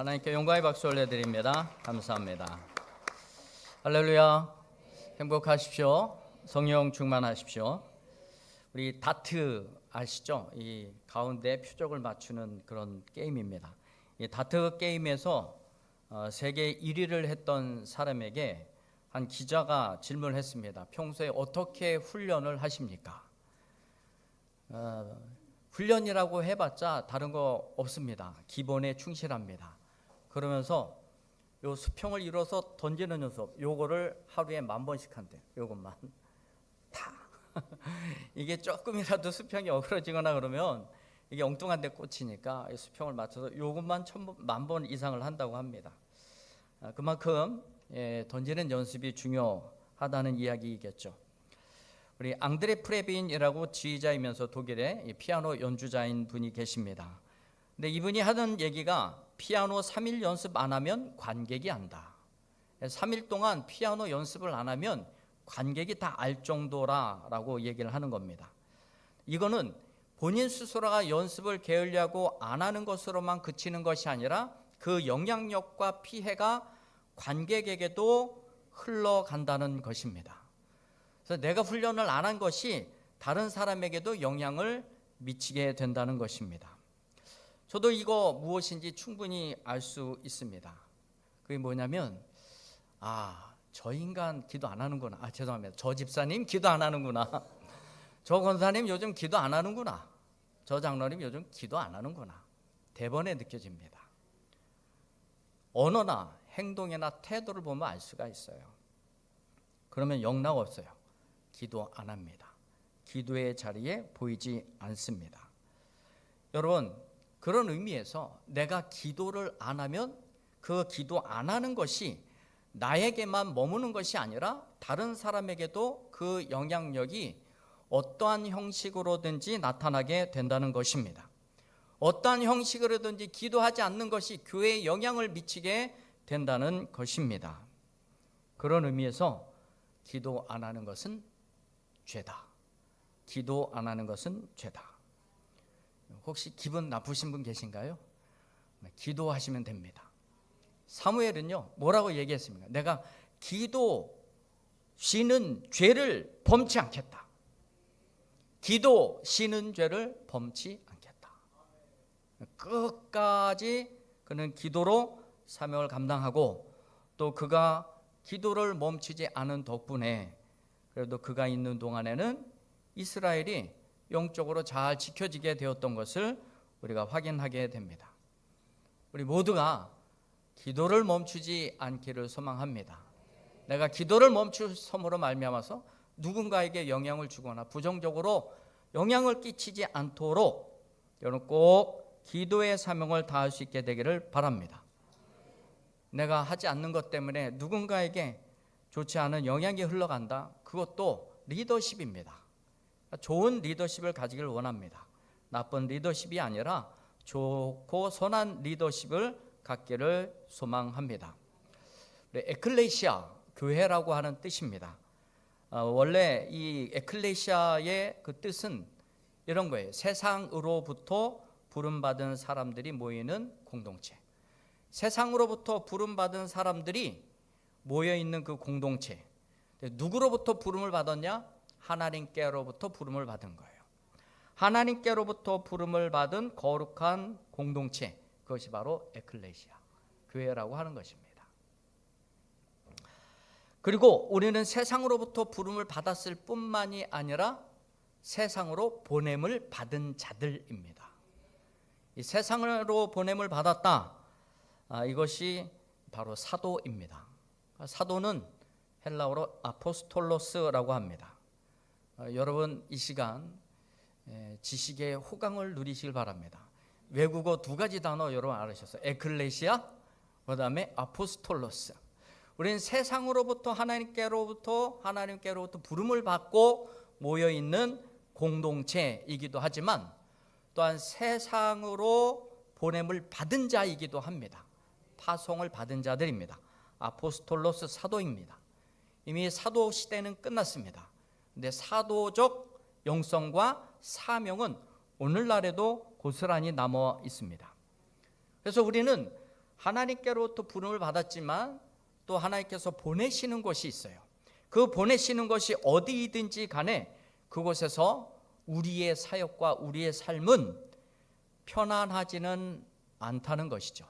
하나님께 영광의 박수 올려드립니다. 감사합니다. 할렐루야. 행복하십시오. 성령 충만하십시오. 우리 다트 아시죠? 이 가운데 표적을 맞추는 그런 게임입니다. 이 다트 게임에서 세계 1위를 했던 사람에게 한 기자가 질문을 했습니다. 평소에 어떻게 훈련을 하십니까? 훈련이라고 해봤자 다른 거 없습니다. 기본에 충실합니다. 그러면서 요 수평을 이뤄서 던지는 연습, 요거를 하루에 10,000번씩 한대. 요것만 다. 이게 조금이라도 수평이 어그러지거나 그러면 이게 엉뚱한 데 꽂히니까 수평을 맞춰서 요것만 10,000번 이상을 한다고 합니다. 그만큼 던지는 연습이 중요하다는 이야기이겠죠. 우리 앙드레 프레빈이라고 지휘자이면서 독일의 피아노 연주자인 분이 계십니다. 근데 이분이 하는 얘기가 피아노 3일 연습 안 하면 관객이 안다. 3일 동안 피아노 연습을 안 하면 관객이 다 알 정도라고 얘기를 하는 겁니다. 이거는 본인 스스로가 연습을 게을리하고 안 하는 것으로만 그치는 것이 아니라 그 영향력과 피해가 관객에게도 흘러간다는 것입니다. 그래서 내가 훈련을 안 한 것이 다른 사람에게도 영향을 미치게 된다는 것입니다. 저도 이거 무엇인지 충분히 알 수 있습니다. 그게 뭐냐면 저 인간 기도 안 하는구나. 죄송합니다. 저 집사님 기도 안 하는구나. 저 권사님 요즘 기도 안 하는구나. 저 장로님 요즘 기도 안 하는구나. 대번에 느껴집니다. 언어나 행동이나 태도를 보면 알 수가 있어요. 그러면 영락 없어요. 기도 안 합니다. 기도의 자리에 보이지 않습니다. 여러분, 그런 의미에서 내가 기도를 안 하면 그 기도 안 하는 것이 나에게만 머무는 것이 아니라 다른 사람에게도 그 영향력이 어떠한 형식으로든지 나타나게 된다는 것입니다. 어떠한 형식으로든지 기도하지 않는 것이 교회에 영향을 미치게 된다는 것입니다. 그런 의미에서 기도 안 하는 것은 죄다. 기도 안 하는 것은 죄다. 혹시 기분 나쁘신 분 계신가요? 기도하시면 됩니다. 사무엘은요 뭐라고 얘기했습니까? 내가 기도 쉬는 죄를 범치 않겠다. 기도 쉬는 죄를 범치 않겠다. 끝까지 그는 기도로 사명을 감당하고 또 그가 기도를 멈추지 않은 덕분에 그래도 그가 있는 동안에는 이스라엘이 영적으로 잘 지켜지게 되었던 것을 우리가 확인하게 됩니다. 우리 모두가 기도를 멈추지 않기를 소망합니다. 내가 기도를 멈추므로 말미암아서 누군가에게 영향을 주거나 부정적으로 영향을 끼치지 않도록 여러분 꼭 기도의 사명을 다할 수 있게 되기를 바랍니다. 내가 하지 않는 것 때문에 누군가에게 좋지 않은 영향이 흘러간다. 그것도 리더십입니다. 좋은 리더십을 가지길 원합니다. 나쁜 리더십이 아니라 좋고 선한 리더십을 갖기를 소망합니다. 에클레시아, 교회라고 하는 뜻입니다. 원래 이 에클레시아의 그 뜻은 이런 거예요. 세상으로부터 부름받은 사람들이 모이는 공동체. 세상으로부터 부름받은 사람들이 모여있는 그 공동체. 누구로부터 부름을 받았냐? 하나님께로부터 부름을 받은 거예요. 하나님께로부터 부름을 받은 거룩한 공동체, 그것이 바로 에클레시아, 교회라고 하는 것입니다. 그리고 우리는 세상으로부터 부름을 받았을 뿐만이 아니라 세상으로 보냄을 받은 자들입니다. 이 세상으로 보냄을 받았다, 이것이 바로 사도입니다. 사도는 헬라어로 아포스톨로스라고 합니다. 여러분 이 시간 지식의 호강을 누리시길 바랍니다. 외국어 2가지 단어 여러분 알으셨어요. 에클레시아, 그 다음에 아포스톨로스. 우리는 세상으로부터 하나님께로부터 부름을 받고 모여있는 공동체이기도 하지만 또한 세상으로 보냄을 받은 자이기도 합니다. 파송을 받은 자들입니다. 아포스톨로스, 사도입니다. 이미 사도 시대는 끝났습니다. 근데 사도적 영성과 사명은 오늘날에도 고스란히 남아 있습니다. 그래서 우리는 하나님께로부터 부름을 받았지만 또 하나님께서 보내시는 곳이 있어요. 그 보내시는 것이 어디이든지 간에 그곳에서 우리의 사역과 우리의 삶은 편안하지는 않다는 것이죠.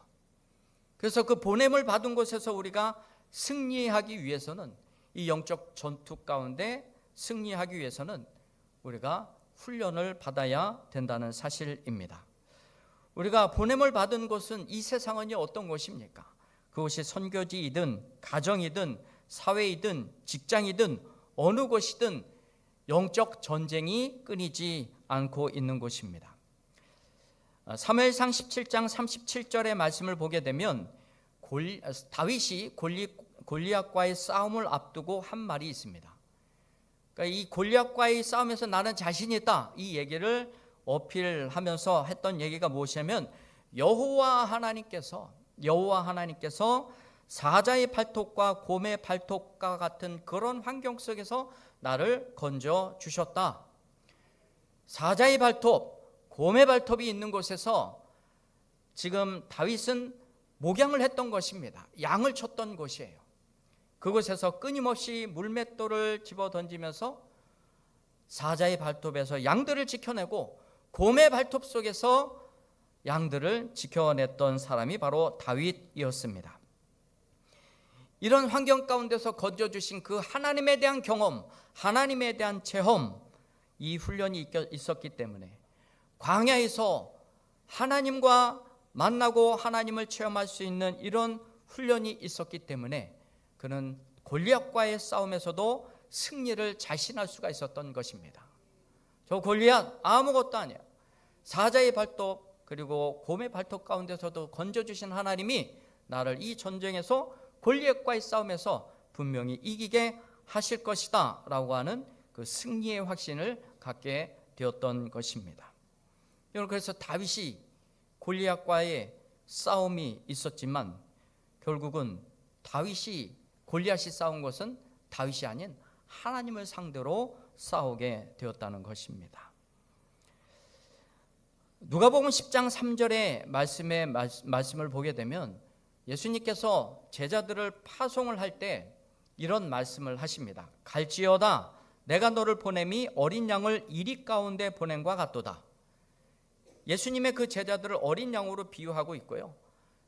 그래서 그 보냄을 받은 곳에서 우리가 승리하기 위해서는, 이 영적 전투 가운데 승리하기 위해서는 우리가 훈련을 받아야 된다는 사실입니다. 우리가 보냄을 받은 곳은, 이 세상은 어떤 곳입니까? 그것이 선교지이든 가정이든 사회이든 직장이든 어느 곳이든 영적 전쟁이 끊이지 않고 있는 곳입니다. 사무엘상 17장 37절의 말씀을 보게 되면 다윗이 골리앗과의 싸움을 앞두고 한 말이 있습니다. 그러니까 이 골리앗과의 싸움에서 나는 자신이 있다, 이 얘기를 어필하면서 했던 얘기가 무엇이냐면, 여호와 하나님께서 사자의 발톱과 곰의 발톱과 같은 그런 환경 속에서 나를 건져 주셨다. 사자의 발톱, 곰의 발톱이 있는 곳에서 지금 다윗은 목양을 했던 것입니다. 양을 쳤던 곳이에요. 그곳에서 끊임없이 물맷돌을 집어 던지면서 사자의 발톱에서 양들을 지켜내고 곰의 발톱 속에서 양들을 지켜냈던 사람이 바로 다윗이었습니다. 이런 환경 가운데서 건져주신 그 하나님에 대한 경험, 하나님에 대한 체험, 이 훈련이 있었기 때문에 광야에서 하나님과 만나고 하나님을 체험할 수 있는 이런 훈련이 있었기 때문에 그는 골리앗과의 싸움에서도 승리를 자신할 수가 있었던 것입니다. 저 골리앗 아무것도 아니야. 사자의 발톱 그리고 곰의 발톱 가운데서도 건져주신 하나님이 나를 이 전쟁에서, 골리앗과의 싸움에서 분명히 이기게 하실 것이다 라고 하는 그 승리의 확신을 갖게 되었던 것입니다. 여러분, 그래서 다윗이 골리앗과의 싸움이 있었지만 결국은 골리앗이 싸운 것은 다윗이 아닌 하나님을 상대로 싸우게 되었다는 것입니다. 누가복음 10장 3절의 말씀을 보게 되면 예수님께서 제자들을 파송을 할 때 이런 말씀을 하십니다. 갈지어다 내가 너를 보냄이 어린 양을 이리 가운데 보냄과 같도다. 예수님의 그 제자들을 어린 양으로 비유하고 있고요,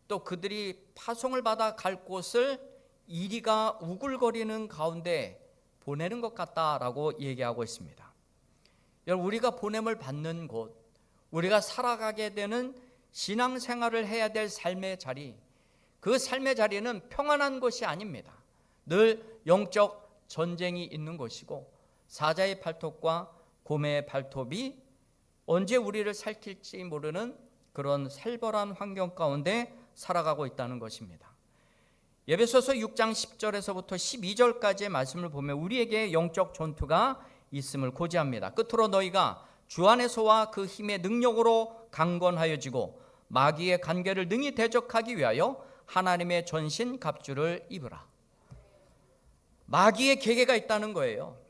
또 그들이 파송을 받아 갈 곳을 이리가 우글거리는 가운데 보내는 것 같다라고 얘기하고 있습니다. 여러분, 우리가 보냄을 받는 곳, 우리가 살아가게 되는 신앙생활을 해야 될 삶의 자리, 그 삶의 자리는 평안한 곳이 아닙니다. 늘 영적 전쟁이 있는 곳이고 사자의 발톱과 곰의 발톱이 언제 우리를 살킬지 모르는 그런 살벌한 환경 가운데 살아가고 있다는 것입니다. 에베소서 6장 10절에서부터 12절까지의 말씀을 보면 우리에게 영적 전투가 있음을 고지합니다. 끝으로 너희가 주 안에서와 그 힘의 능력으로 강건하여지고 마귀의 간계를 능히 대적하기 위하여 하나님의 전신 갑주를 입으라. 마귀의 계계가 있다는 거예요.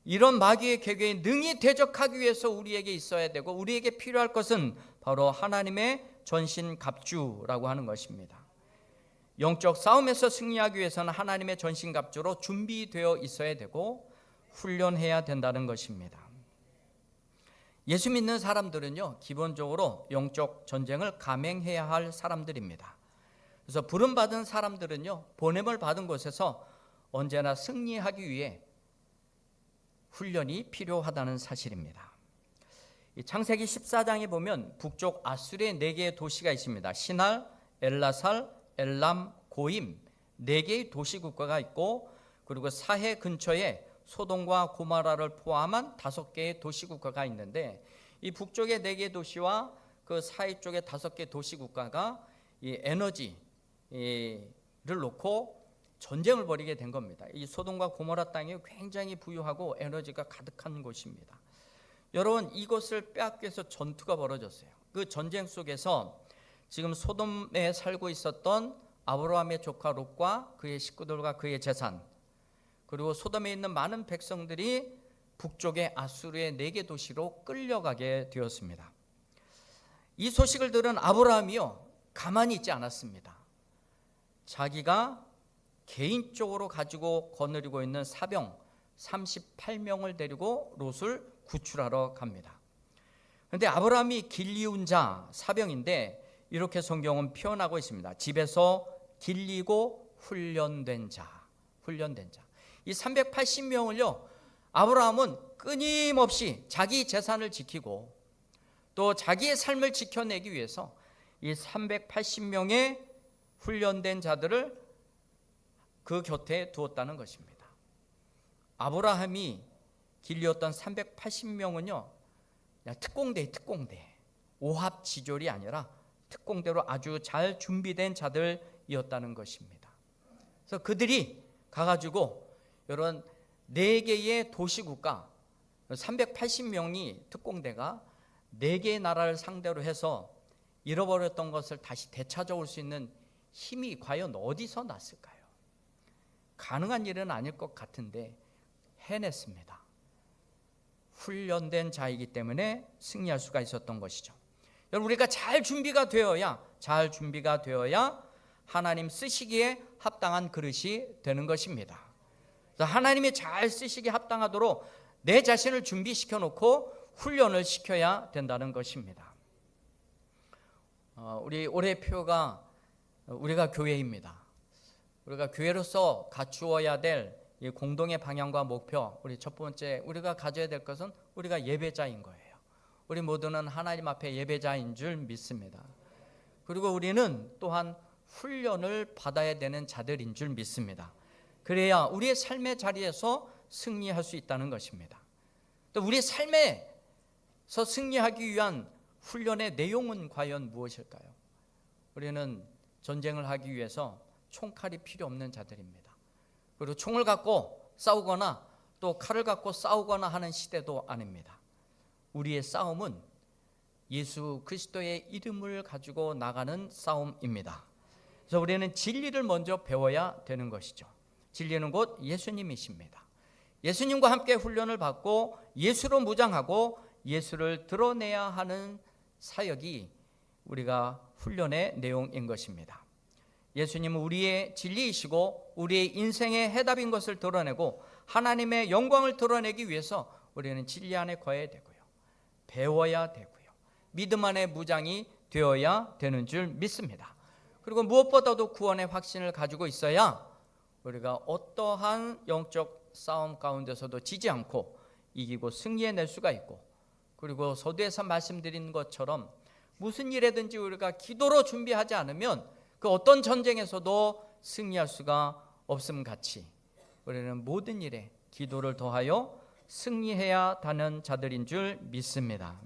이런 마귀의 계계에 능히 대적하기 위해서 우리에게 있어야 되고 우리에게 필요할 것은 바로 하나님의 전신 갑주라고 하는 것입니다. 영적 싸움에서 승리하기 위해서는 하나님의 전신 갑주로 준비되어 있어야 되고 훈련해야 된다는 것입니다. 예수 믿는 사람들은요, 기본적으로 영적 전쟁을 감행해야 할 사람들입니다. 그래서 부름받은 사람들은요, 보냄을 받은 곳에서 언제나 승리하기 위해 훈련이 필요하다는 사실입니다. 창세기 14장에 보면 북쪽 아수르의 4개의 도시가 있습니다. 시날, 엘라살, 엘람, 고임 4개의 도시국가가 있고, 그리고 사해 근처에 소돔과 고모라를 포함한 5개의 도시국가가 있는데, 이 북쪽의 4개의 도시와 그 사해 쪽의 5개 도시국가가 이 에너지를 놓고 전쟁을 벌이게 된 겁니다. 이 소돔과 고모라 땅이 굉장히 부유하고 에너지가 가득한 곳입니다. 여러분, 이곳을 빼앗기 위해서 전투가 벌어졌어요. 그 전쟁 속에서 지금 소돔에 살고 있었던 아브라함의 조카 롯과 그의 식구들과 그의 재산, 그리고 소돔에 있는 많은 백성들이 북쪽의 아수르의 4개 도시로 끌려가게 되었습니다. 이 소식을 들은 아브라함이요, 가만히 있지 않았습니다. 자기가 개인적으로 가지고 거느리고 있는 사병 38명을 데리고 롯을 구출하러 갑니다. 그런데 아브라함이 길리운 자 사병인데 이렇게 성경은 표현하고 있습니다. 집에서 길리고 훈련된 자. 이 380명을요, 아브라함은 끊임없이 자기 재산을 지키고 또 자기의 삶을 지켜내기 위해서 이 380명의 훈련된 자들을 그 곁에 두었다는 것입니다. 아브라함이 길리었던 380명은요, 특공대, 오합지졸이 아니라 특공대로 아주 잘 준비된 자들이었다는 것입니다. 그래서 그들이 가가지고 이런 4개의 도시국가 380명이 특공대가 4개의 나라를 상대로 해서 잃어버렸던 것을 다시 되찾아올 수 있는 힘이 과연 어디서 났을까요? 가능한 일은 아닐 것 같은데 해냈습니다. 훈련된 자이기 때문에 승리할 수가 있었던 것이죠. 여러분, 우리가 잘 준비가 되어야 하나님 쓰시기에 합당한 그릇이 되는 것입니다. 그래서 하나님이 잘 쓰시기에 합당하도록 내 자신을 준비시켜 놓고 훈련을 시켜야 된다는 것입니다. 우리 올해 표가 우리가 교회입니다. 우리가 교회로서 갖추어야 될 공동의 방향과 목표, 우리 첫 번째 우리가 가져야 될 것은 우리가 예배자인 거예요. 우리 모두는 하나님 앞에 예배자인 줄 믿습니다. 그리고 우리는 또한 훈련을 받아야 되는 자들인 줄 믿습니다. 그래야 우리의 삶의 자리에서 승리할 수 있다는 것입니다. 또 우리의 삶에서 승리하기 위한 훈련의 내용은 과연 무엇일까요? 우리는 전쟁을 하기 위해서 총칼이 필요 없는 자들입니다. 그리고 총을 갖고 싸우거나 또 칼을 갖고 싸우거나 하는 시대도 아닙니다. 우리의 싸움은 예수 그리스도의 이름을 가지고 나가는 싸움입니다. 그래서 우리는 진리를 먼저 배워야 되는 것이죠. 진리는 곧 예수님이십니다. 예수님과 함께 훈련을 받고 예수로 무장하고 예수를 드러내야 하는 사역이 우리가 훈련의 내용인 것입니다. 예수님은 우리의 진리이시고 우리의 인생의 해답인 것을 드러내고 하나님의 영광을 드러내기 위해서 우리는 진리 안에 거해야 되고요, 배워야 되고요, 믿음 안에 무장이 되어야 되는 줄 믿습니다. 그리고 무엇보다도 구원의 확신을 가지고 있어야 우리가 어떠한 영적 싸움 가운데서도 지지 않고 이기고 승리해낼 수가 있고, 그리고 서두에서 말씀드린 것처럼 무슨 일에든지 우리가 기도로 준비하지 않으면 그 어떤 전쟁에서도 승리할 수가 없음 같이 우리는 모든 일에 기도를 더하여 승리해야 하는 자들인 줄 믿습니다.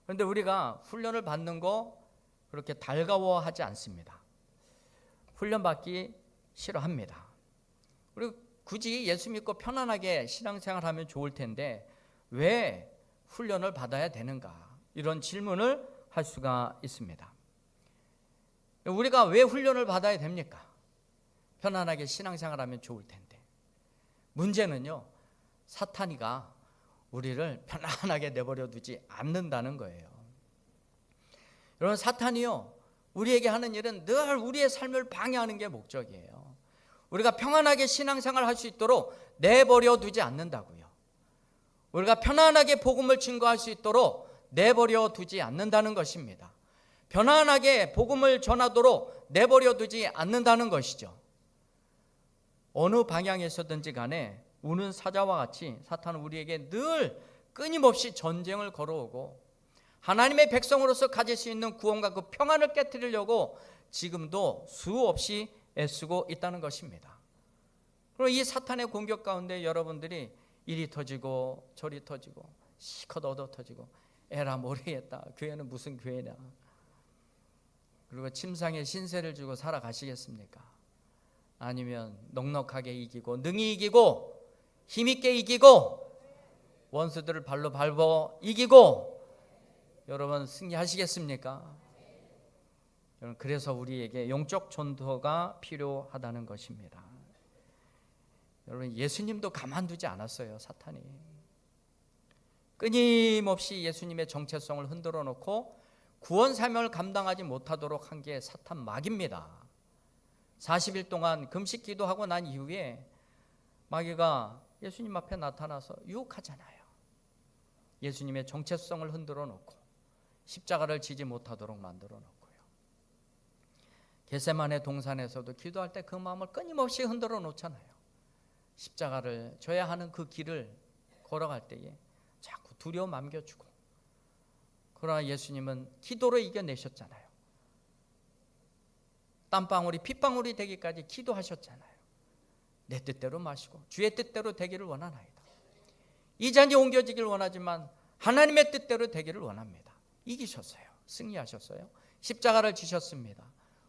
그런데 우리가 훈련을 받는 거 그렇게 달가워하지 않습니다. 훈련받기 싫어합니다. 그리고 굳이 예수 믿고 편안하게 신앙생활하면 좋을 텐데 왜 훈련을 받아야 되는가, 이런 질문을 할 수가 있습니다. 우리가 왜 훈련을 받아야 됩니까? 편안하게 신앙생활하면 좋을 텐데. 문제는요, 사탄이가 우리를 편안하게 내버려 두지 않는다는 거예요. 여러분, 사탄이요, 우리에게 하는 일은 늘 우리의 삶을 방해하는 게 목적이에요. 우리가 평안하게 신앙생활 할 수 있도록 내버려 두지 않는다고요. 우리가 편안하게 복음을 증거할 수 있도록 내버려 두지 않는다는 것입니다. 편안하게 복음을 전하도록 내버려 두지 않는다는 것이죠. 어느 방향에서든지 간에 우는 사자와 같이 사탄은 우리에게 늘 끊임없이 전쟁을 걸어오고 하나님의 백성으로서 가질 수 있는 구원과 그 평안을 깨뜨리려고 지금도 수없이 애쓰고 있다는 것입니다. 그리고 이 사탄의 공격 가운데 여러분들이 이리 터지고 저리 터지고 시컷 얻어 터지고 에라 모르겠다, 교회는 무슨 교회냐, 그리고 침상에 신세를 주고 살아가시겠습니까? 아니면 넉넉하게 이기고 능히 이기고 힘있게 이기고 원수들을 발로 밟아 이기고 여러분 승리하시겠습니까? 여러분, 그래서 우리에게 영적 전도가 필요하다는 것입니다. 여러분, 예수님도 가만두지 않았어요. 사탄이 끊임없이 예수님의 정체성을 흔들어 놓고 구원 사명을 감당하지 못하도록 한 게 사탄 마귀입니다. 40일 동안 금식 기도하고 난 이후에 마귀가 예수님 앞에 나타나서 유혹하잖아요. 예수님의 정체성을 흔들어 놓고 십자가를 지지 못하도록 만들어 놓고요. 겟세마네 동산에서도 기도할 때 그 마음을 끊임없이 흔들어 놓잖아요. 십자가를 져야 하는 그 길을 걸어갈 때에 자꾸 두려움 안겨주고, 그러나 예수님은 기도로 이겨내셨잖아요. 땀방울이 핏방울이 되기까지 기도하셨잖아요. 내 뜻대로 마시고 주의 뜻대로 되기를 원하나이다. 이 잔이 옮겨지길 원하지만 하나님의 뜻대로 되기를 원합니다. 이기셨어요. 승리하셨어요. 십자가를 지셨습니다.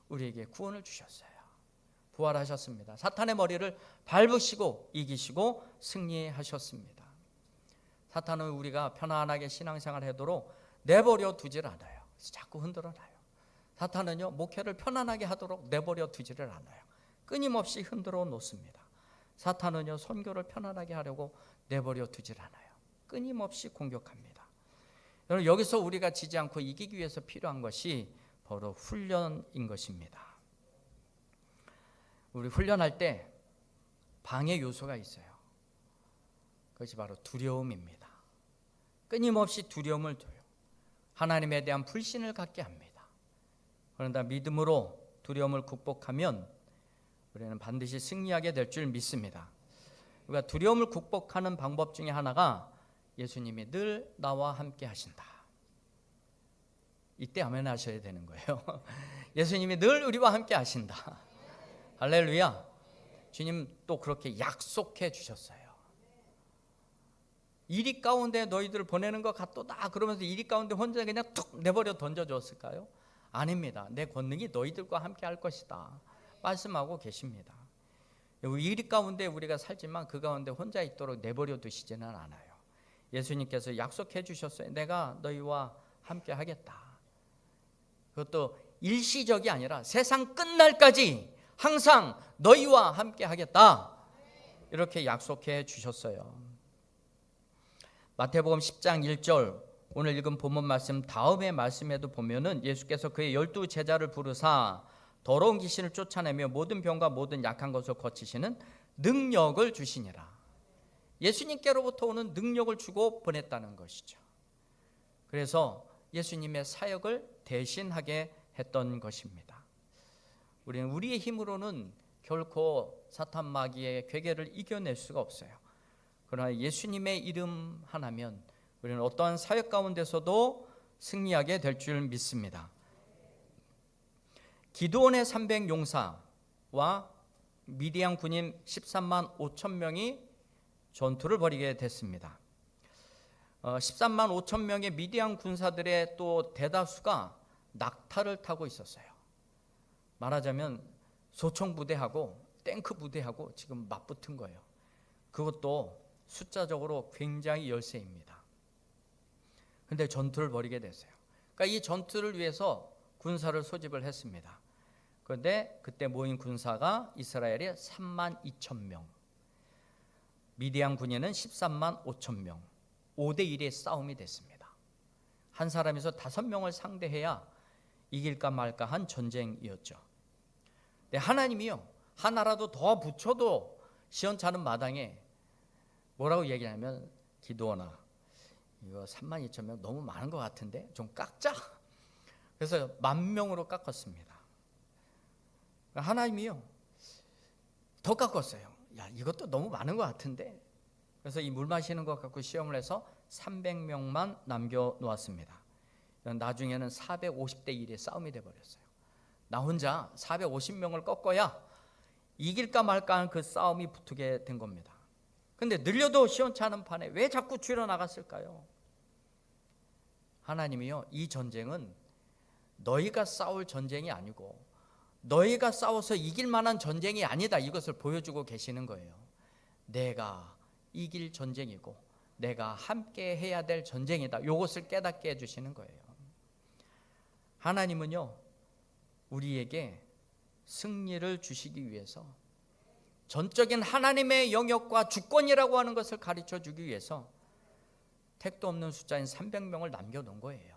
우리에게 구원을 주셨어요. 부활하셨습니다. 사탄의 머리를 밟으시고 이기시고 승리하셨습니다. 사탄은 우리가 편안하게 신앙생활 하도록 내버려 두질 않아요. 그래서 자꾸 흔들어 놔요. 사탄은요, 목회를 편안하게 하도록 내버려 두지를 않아요. 끊임없이 흔들어 놓습니다. 사탄은요, 선교를 편안하게 하려고 내버려 두질 않아요. 끊임없이 공격합니다. 여러분, 여기서 우리가 지지 않고 이기기 위해서 필요한 것이 바로 훈련인 것입니다. 우리 훈련할 때 방해 요소가 있어요. 그것이 바로 두려움입니다. 끊임없이 두려움을 줘요. 하나님에 대한 불신을 갖게 합니다. 그런데 믿음으로 두려움을 극복하면 우리는 반드시 승리하게 될 줄 믿습니다. 우리가 두려움을 극복하는 방법 중에 하나가 예수님이 늘 나와 함께 하신다. 이때 아멘 하셔야 되는 거예요. 예수님이 늘 우리와 함께 하신다. 할렐루야. 주님 또 그렇게 약속해 주셨어요. 이리 가운데 너희들을 보내는 것 같도다 그러면서 이리 가운데 혼자 그냥 툭 내버려 던져줬을까요? 아닙니다. 내 권능이 너희들과 함께 할 것이다 말씀하고 계십니다. 이리 가운데 우리가 살지만 그 가운데 혼자 있도록 내버려 두시지는 않아요. 예수님께서 약속해 주셨어요. 내가 너희와 함께 하겠다. 그것도 일시적이 아니라 세상 끝날까지 항상 너희와 함께 하겠다. 이렇게 약속해 주셨어요. 마태복음 10장 1절 오늘 읽은 본문 말씀 다음의 말씀에도 보면은 예수께서 그의 12 제자를 부르사 더러운 귀신을 쫓아내며 모든 병과 모든 약한 것을 고치시는 능력을 주시니라. 예수님께로부터 오는 능력을 주고 보냈다는 것이죠. 그래서 예수님의 사역을 대신하게 했던 것입니다. 우리는 우리의 힘으로는 결코 사탄 마귀의 괴계를 이겨낼 수가 없어요. 그러나 예수님의 이름 하나면 우리는 어떠한 사역 가운데서도 승리하게 될 줄 믿습니다. 기드온의 300용사와 미디안 군인 13만 5천 명이 전투를 벌이게 됐습니다. 13만 5천 명의 미디안 군사들의 또 대다수가 낙타를 타고 있었어요. 말하자면 소총 부대하고 탱크 부대하고 지금 맞붙은 거예요. 그것도 숫자적으로 굉장히 열세입니다. 그런데 전투를 벌이게 됐어요. 그러니까 이 전투를 위해서 군사를 소집을 했습니다. 그런데 그때 모인 군사가 이스라엘이 3만 2천 명, 미디안 군인은 13만 5천 명, 5대 1의 싸움이 됐습니다. 한 사람에서 5명을 상대해야 이길까 말까 한 전쟁이었죠. 근데 하나님이요, 하나라도 더 붙여도 시원찮은 마당에 뭐라고 얘기하냐면, 기드온아, 이거 3만 2천 명 너무 많은 것 같은데 좀 깎자. 그래서 10,000명으로 깎았습니다. 하나님이요, 더 깎았어요. 야, 이것도 너무 많은 것 같은데. 그래서 이 물 마시는 것 갖고 시험을 해서 300명만 남겨놓았습니다. 나중에는 450대 1의 싸움이 돼버렸어요. 나 혼자 450명을 꺾어야 이길까 말까 하는 그 싸움이 붙게 된 겁니다. 근데 늘려도 시원찮은 판에 왜 자꾸 줄여나갔을까요? 하나님이요, 이 전쟁은 너희가 싸울 전쟁이 아니고 너희가 싸워서 이길 만한 전쟁이 아니다, 이것을 보여주고 계시는 거예요. 내가 이길 전쟁이고 내가 함께 해야 될 전쟁이다, 이것을 깨닫게 해주시는 거예요. 하나님은요, 우리에게 승리를 주시기 위해서 전적인 하나님의 영역과 주권이라고 하는 것을 가르쳐 주기 위해서 택도 없는 숫자인 300명을 남겨놓은 거예요.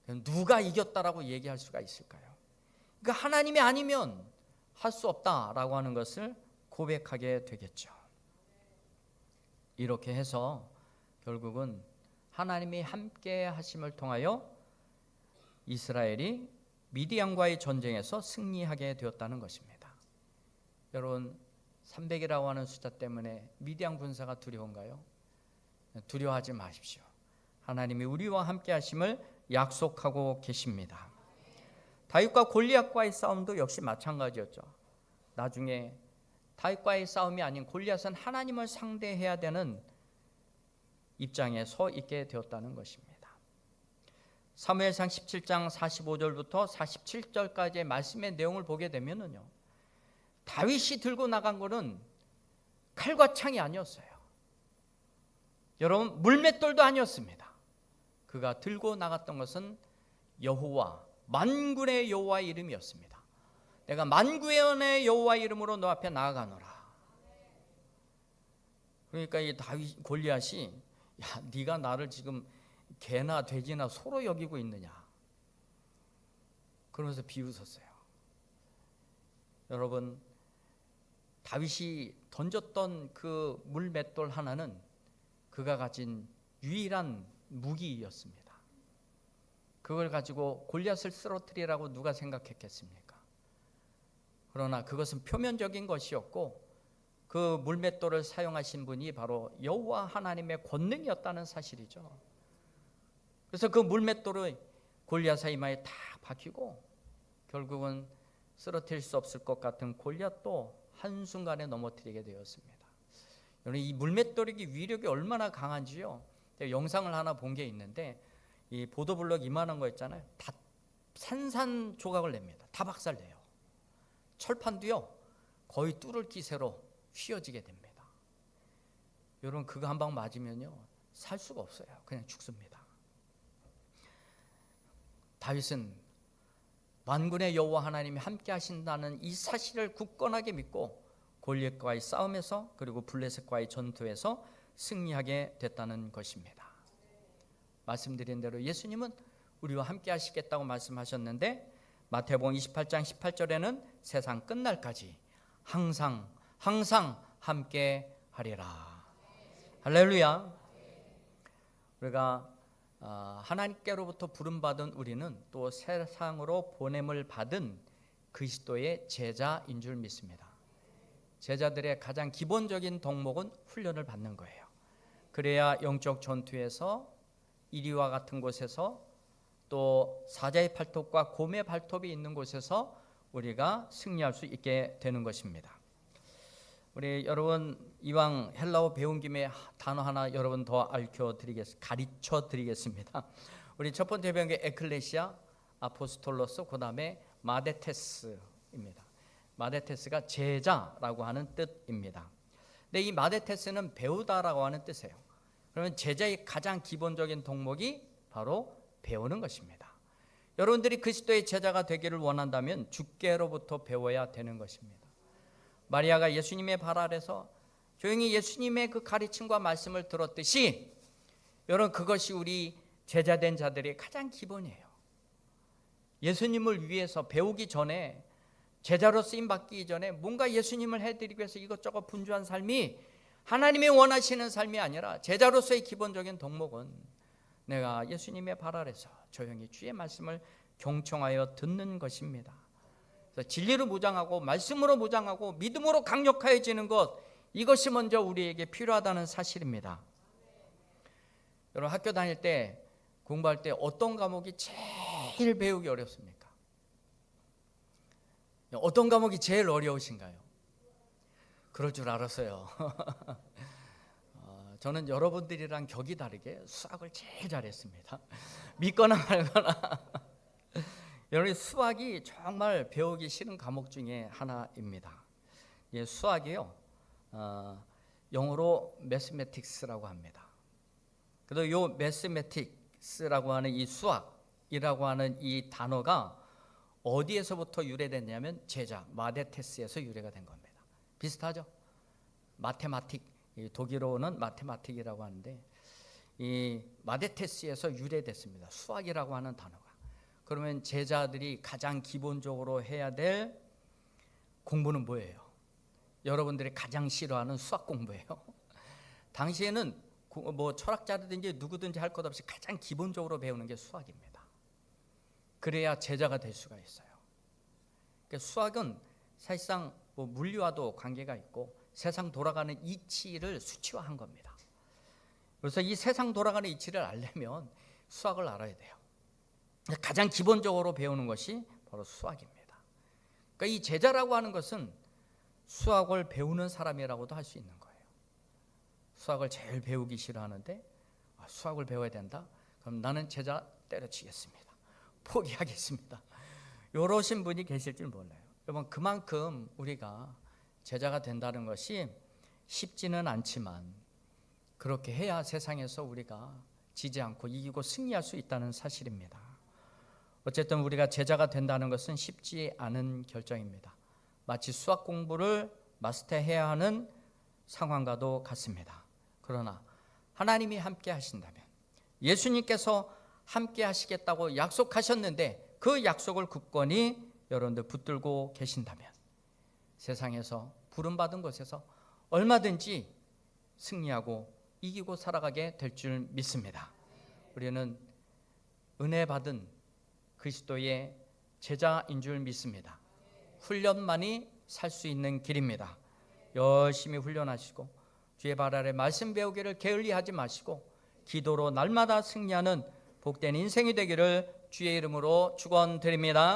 누가 이겼다라고 얘기할 수가 있을까요? 그러니까 하나님이 아니면 할 수 없다라고 하는 것을 고백하게 되겠죠. 이렇게 해서 결국은 하나님이 함께 하심을 통하여 이스라엘이 미디안과의 전쟁에서 승리하게 되었다는 것입니다. 여러분, 300이라고 하는 숫자 때문에 미디안 군사가 두려운가요? 두려워하지 마십시오. 하나님이 우리와 함께 하심을 약속하고 계십니다. 다윗과 골리앗과의 싸움도 역시 마찬가지였죠. 나중에 다윗과의 싸움이 아닌 골리앗은 하나님을 상대해야 되는 입장에 서 있게 되었다는 것입니다. 사무엘상 17장 45절부터 47절까지의 말씀의 내용을 보게 되면요, 다윗이 들고 나간 것은 칼과 창이 아니었어요. 여러분, 물맷돌도 아니었습니다. 그가 들고 나갔던 것은 여호와, 만군의 여호와의 이름이었습니다. 내가 만군의 여호와의 이름으로 너 앞에 나아가노라. 그러니까 이 다윗 골리앗이, 야, 네가 나를 지금 개나 돼지나 소로 여기고 있느냐, 그러면서 비웃었어요. 여러분, 다윗이 던졌던 그 물맷돌 하나는 그가 가진 유일한 무기였습니다. 그걸 가지고 골리앗을 쓰러뜨리라고 누가 생각했겠습니까? 그러나 그것은 표면적인 것이었고, 그 물맷돌을 사용하신 분이 바로 여호와 하나님의 권능이었다는 사실이죠. 그래서 그 물맷돌을 골리앗의 이마에 탁 박히고 결국은 쓰러뜨릴 수 없을 것 같은 골리앗도 한순간에 넘어뜨리게 되었습니다. 여러분, 이 물맷돌이 위력이 얼마나 강한지요, 영상을 하나 본 게 있는데, 이 보도블럭 이만한 거 있잖아요, 다 산산조각을 냅니다. 다 박살내요. 철판도요 거의 뚫을 기세로 휘어지게 됩니다. 여러분, 그거 한 방 맞으면요 살 수가 없어요. 그냥 죽습니다. 다윗은 만군의 여호와 하나님이 함께 하신다는 이 사실을 굳건하게 믿고 골리앗과의 싸움에서, 그리고 블레셋과의 전투에서 승리하게 됐다는 것입니다. 말씀드린 대로 예수님은 우리와 함께 하시겠다고 말씀하셨는데, 마태복음 28장 18절에는 세상 끝날까지 항상 함께 하리라. 할렐루야. 우리가 하나님께로부터 부름받은 우리는 또 세상으로 보냄을 받은 그리스도의 제자인 줄 믿습니다. 제자들의 가장 기본적인 덕목은 훈련을 받는 거예요. 그래야 영적 전투에서 이리와 같은 곳에서, 또 사자의 발톱과 곰의 발톱이 있는 곳에서 우리가 승리할 수 있게 되는 것입니다. 우리 여러분, 이왕 헬라어 배운 김에 단어 하나 여러분 더 가르쳐 드리겠습니다. 우리 첫 번째 배운 게 에클레시아, 아포스톨로스, 그 다음에 마데테스입니다. 마데테스가 제자라고 하는 뜻입니다. 근데 이 마데테스는 배우다라고 하는 뜻이에요. 그러면 제자의 가장 기본적인 덕목이 바로 배우는 것입니다. 여러분들이 그리스도의 제자가 되기를 원한다면 주께로부터 배워야 되는 것입니다. 마리아가 예수님의 발 아래서 조용히 예수님의 그 가르침과 말씀을 들었듯이, 여러분, 그것이 우리 제자된 자들의 가장 기본이에요. 예수님을 위해서 배우기 전에, 제자로 쓰임 받기 전에 뭔가 예수님을 해드리기 위해서 이것저것 분주한 삶이 하나님이 원하시는 삶이 아니라, 제자로서의 기본적인 덕목은 내가 예수님의 발 아래서 조용히 주의 말씀을 경청하여 듣는 것입니다. 그래서 진리로 무장하고 말씀으로 무장하고 믿음으로 강력해지는 것, 이것이 먼저 우리에게 필요하다는 사실입니다. 여러분, 학교 다닐 때, 공부할 때 어떤 과목이 제일 배우기 어렵습니까? 어떤 과목이 제일 어려우신가요? 그럴 줄 알았어요. 저는 여러분들이랑 격이 다르게 수학을 제일 잘했습니다. 믿거나 말거나. 여러분, 수학이 정말 배우기 싫은 과목 중에 하나입니다. 예, 수학이요, 영어로 매스매틱스라고 합니다. 그래서 이 매스매틱스라고 하는 이 수학이라고 하는 이 단어가 어디에서부터 유래됐냐면 제자, 마데테스에서 유래가 된 겁니다. 비슷하죠? 마테마틱, 독일어는 마테마틱이라고 하는데, 이 마데테스에서 유래됐습니다. 수학이라고 하는 단어가. 그러면 제자들이 가장 기본적으로 해야 될 공부는 뭐예요? 여러분들이 가장 싫어하는 수학 공부예요. 당시에는 뭐 철학자든지 누구든지 할 것 없이 가장 기본적으로 배우는 게 수학입니다. 그래야 제자가 될 수가 있어요. 그러니까 수학은 사실상 뭐 물리와도 관계가 있고 세상 돌아가는 이치를 수치화한 겁니다. 그래서 이 세상 돌아가는 이치를 알려면 수학을 알아야 돼요. 가장 기본적으로 배우는 것이 바로 수학입니다. 그러니까 이 제자라고 하는 것은 수학을 배우는 사람이라고도 할 수 있는 거예요. 수학을 제일 배우기 싫어하는데 수학을 배워야 된다? 그럼 나는 제자 때려치겠습니다. 포기하겠습니다. 이러신 분이 계실 줄 몰라요. 여러분, 그만큼 우리가 제자가 된다는 것이 쉽지는 않지만 그렇게 해야 세상에서 우리가 지지 않고 이기고 승리할 수 있다는 사실입니다. 어쨌든 우리가 제자가 된다는 것은 쉽지 않은 결정입니다. 마치 수학 공부를 마스터해야 하는 상황과도 같습니다. 그러나 하나님이 함께 하신다면, 예수님께서 함께 하시겠다고 약속하셨는데 그 약속을 굳건히 여러분들 붙들고 계신다면 세상에서 부름받은 곳에서 얼마든지 승리하고 이기고 살아가게 될 줄 믿습니다. 우리는 은혜 받은 그리스도의 제자인 줄 믿습니다. 훈련만이 살 수 있는 길입니다. 열심히 훈련하시고 주의 발 아래 말씀 배우기를 게을리하지 마시고 기도로 날마다 승리하는 복된 인생이 되기를 주의 이름으로 축원드립니다.